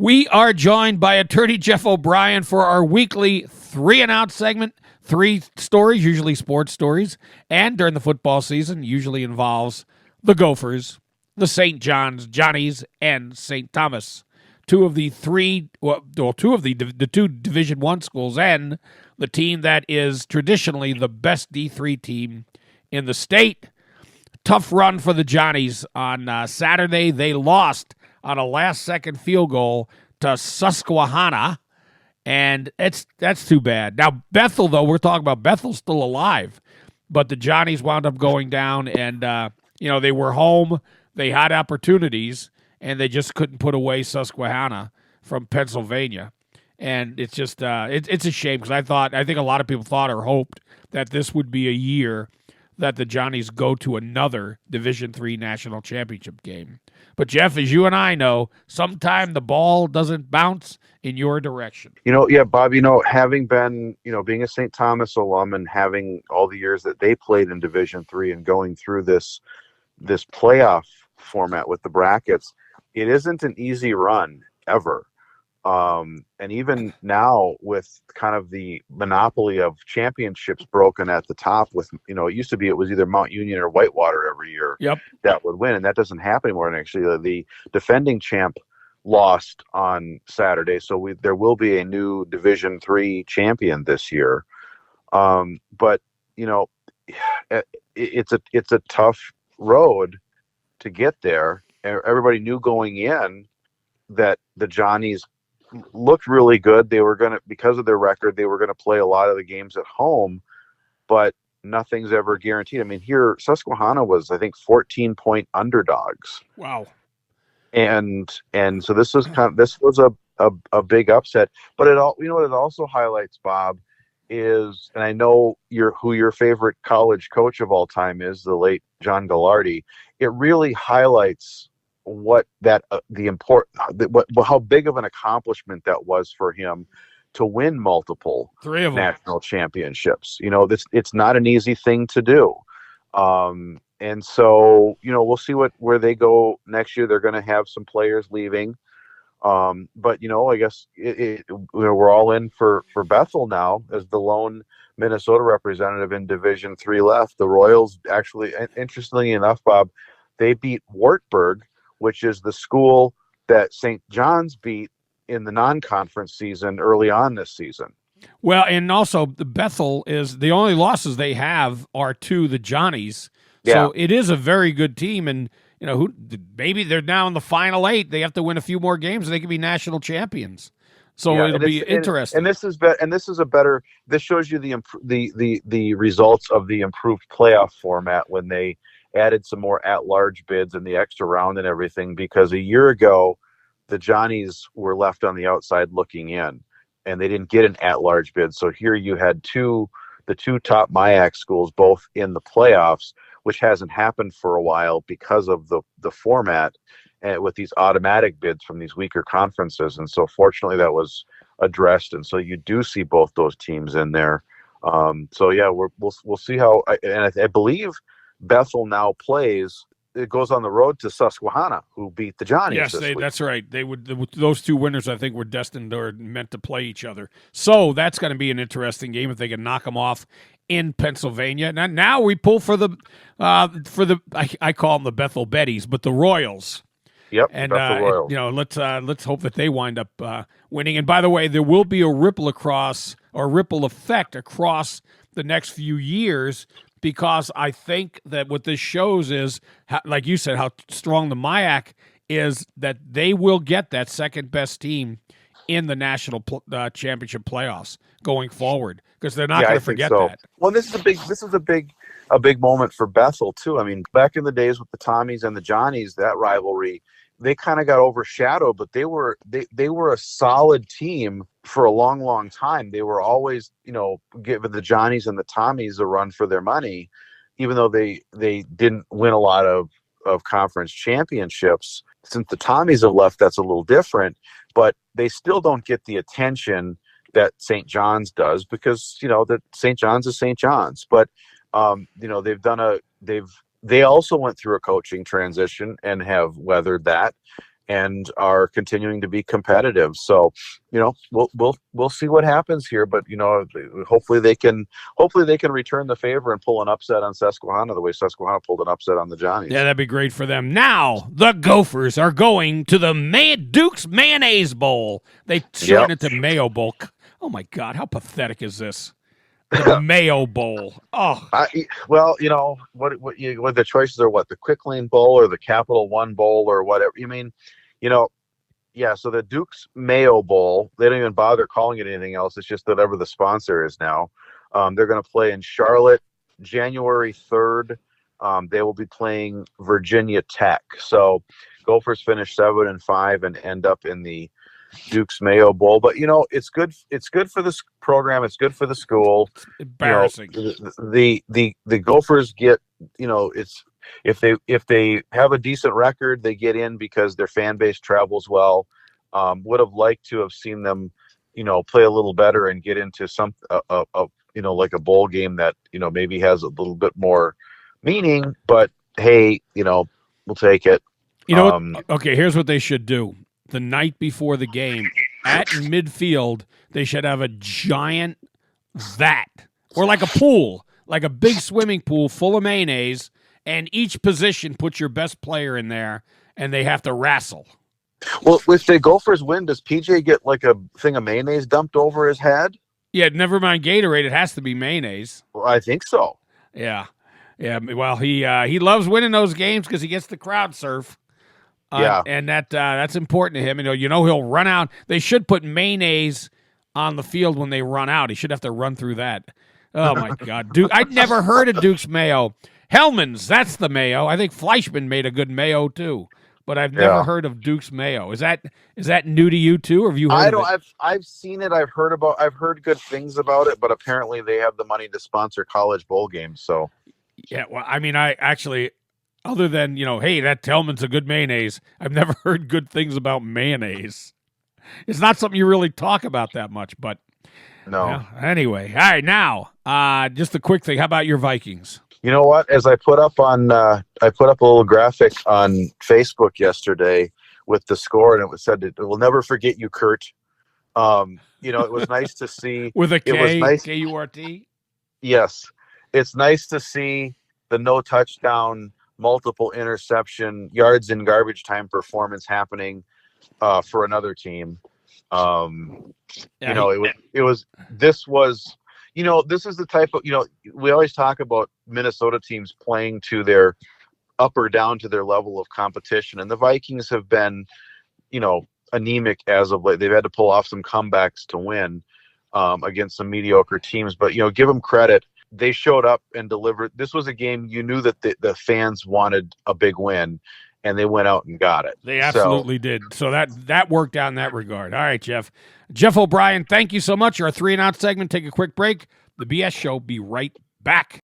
We are joined by attorney Jeff O'Brien for our weekly 3 and Out segment. 3 stories, usually sports stories, and during the football season, usually involves the Gophers, the St. Johnnies, and St. Thomas. Two of the 2 Division I schools, and the team that is traditionally the best D3 team in the state. Tough run for the Johnnies on Saturday. They lost on a last-second field goal to Susquehanna, and that's too bad. Now, Bethel, though, we're talking about Bethel's still alive, but the Johnnies wound up going down, and they were home. They had opportunities, and they just couldn't put away Susquehanna from Pennsylvania. And it's just it's a shame because I think a lot of people thought or hoped that this would be a year that the Johnnies go to another Division III national championship game. But, Jeff, as you and I know, sometime the ball doesn't bounce in your direction. Bob, having been, being a St. Thomas alum and having all the years that they played in Division III and going through this playoff format with the brackets, it isn't an easy run ever. And even now with kind of the monopoly of championships broken at the top with, it used to be it was either Mount Union or Whitewater every year that would win. And that doesn't happen anymore. And actually the defending champ lost on Saturday. So there will be a new Division III champion this year. But it's a tough road to get there. Everybody knew going in that the Johnnies looked really good. They were because of their record, they were going to play a lot of the games at home, but nothing's ever guaranteed. I mean, here Susquehanna was, I think, 14-point underdogs. Wow. And so this was a big upset. But what it also highlights, Bob, is, and I know who your favorite college coach of all time is, the late John Gallardi. It really highlights how big of an accomplishment that was for him to win multiple 3 of them national championships. It's not an easy thing to do. And so, we'll see where they go next year. They're going to have some players leaving. But I guess we're all in for Bethel now as the lone Minnesota representative in Division III left. The Royals actually, interestingly enough, Bob, they beat Wartburg, which is the school that St. John's beat in the non-conference season early on this season. Well, and also the Bethel is the only losses they have are to the Johnnies. So it is a very good team, and maybe they're now in the final 8. They have to win a few more games, and they could be national champions. So it'll be interesting. And this shows you the results of the improved playoff format when they added some more at-large bids and the extra round and everything, because a year ago, the Johnnies were left on the outside looking in, and they didn't get an at-large bid. So here you had the two top MIAC schools both in the playoffs, which hasn't happened for a while because of the format with these automatic bids from these weaker conferences. And so fortunately that was addressed. And so you do see both those teams in there. We'll see how, I believe Bethel now plays. It goes on the road to Susquehanna, who beat the Johnnies. Yes, this week. That's right. Those 2 winners, I think, were destined or meant to play each other. So that's going to be an interesting game if they can knock them off in Pennsylvania. Now we pull for the I call them the Bethel Betties, but the Royals. Yep, and Bethel Royals. Let's hope that they wind up winning. And by the way, there will be a ripple effect across the next few years, because I think that what this shows is, like you said, how strong the MIAC is, that they will get that second best team in the national championship playoffs going forward, because they're not going to forget that. Well, this is a big moment for Bethel too. I mean, back in the days with the Tommies and the Johnnies, that rivalry, they kind of got overshadowed, but they were a solid team for a long, long time. They were always, giving the Johnnies and the Tommies a run for their money, even though they didn't win a lot of conference championships. Since the Tommies have left, that's a little different, but they still don't get the attention that St. John's does, because, that St. John's is St. John's. But, they also went through a coaching transition and have weathered that. and are continuing to be competitive. So, we'll see what happens here, but hopefully they can return the favor and pull an upset on Susquehanna the way Susquehanna pulled an upset on the Johnnies. Yeah, that'd be great for them. Now, the Gophers are going to the Duke's Mayonnaise Bowl. They shortened it to Mayo Bowl. Oh, my God, how pathetic is this? The Mayo Bowl. Oh. What the choices are, what, the Quick Lane Bowl or the Capital One Bowl or whatever. So the Duke's Mayo Bowl, they don't even bother calling it anything else. It's just whatever the sponsor is now. They're going to play in Charlotte January 3rd. They will be playing Virginia Tech. So Gophers finish 7-5 and end up in the Duke's Mayo Bowl. But it's good. It's good for this program. It's good for the school. It's embarrassing. The Gophers get, it's if they have a decent record, they get in because their fan base travels well. Would have liked to have seen them, play a little better and get into some like a bowl game that maybe has a little bit more meaning. But hey, we'll take it. Okay, here's what they should do. The night before the game, at midfield, they should have a giant vat, or like a pool, like a big swimming pool full of mayonnaise, and each position put your best player in there, and they have to wrestle. Well, if the Gophers win, does PJ get like a thing of mayonnaise dumped over his head? Yeah, never mind Gatorade. It has to be mayonnaise. Well, I think so. Yeah. Well, he loves winning those games because he gets the crowd surf. And that's important to him. He'll run out. They should put mayonnaise on the field when they run out. He should have to run through that. Oh, my God. Duke, I'd never heard of Duke's Mayo. Hellman's, that's the mayo. I think Fleischman made a good mayo, too. But I've never heard of Duke's Mayo. Is that new to you, too, or have you heard of it? I've seen it. I've heard good things about it, but apparently they have the money to sponsor college bowl games, so. Yeah, well, I mean, I actually... Other than, hey, that Tellman's a good mayonnaise, I've never heard good things about mayonnaise. It's not something you really talk about that much, but no. Anyway, all right, now, just a quick thing. How about your Vikings? You know what? As I put up a little graphic on Facebook yesterday with the score, and it said, "It will never forget you, Kurt." It was nice to see with a K, it was nice, K-U-R-T. Yes, it's nice to see the no touchdown, multiple interception, yards in garbage time performance happening for another team. This is the type of, we always talk about Minnesota teams playing to their up or down to their level of competition. And the Vikings have been, anemic as of late. They've had to pull off some comebacks to win against some mediocre teams, but, give them credit. They showed up and delivered. This was a game you knew that the fans wanted a big win, and they went out and got it. They absolutely did. So that worked out in that regard. All right, Jeff. Jeff O'Brien, thank you so much. Our 3 and Out segment. Take a quick break. The BS Show. Be right back.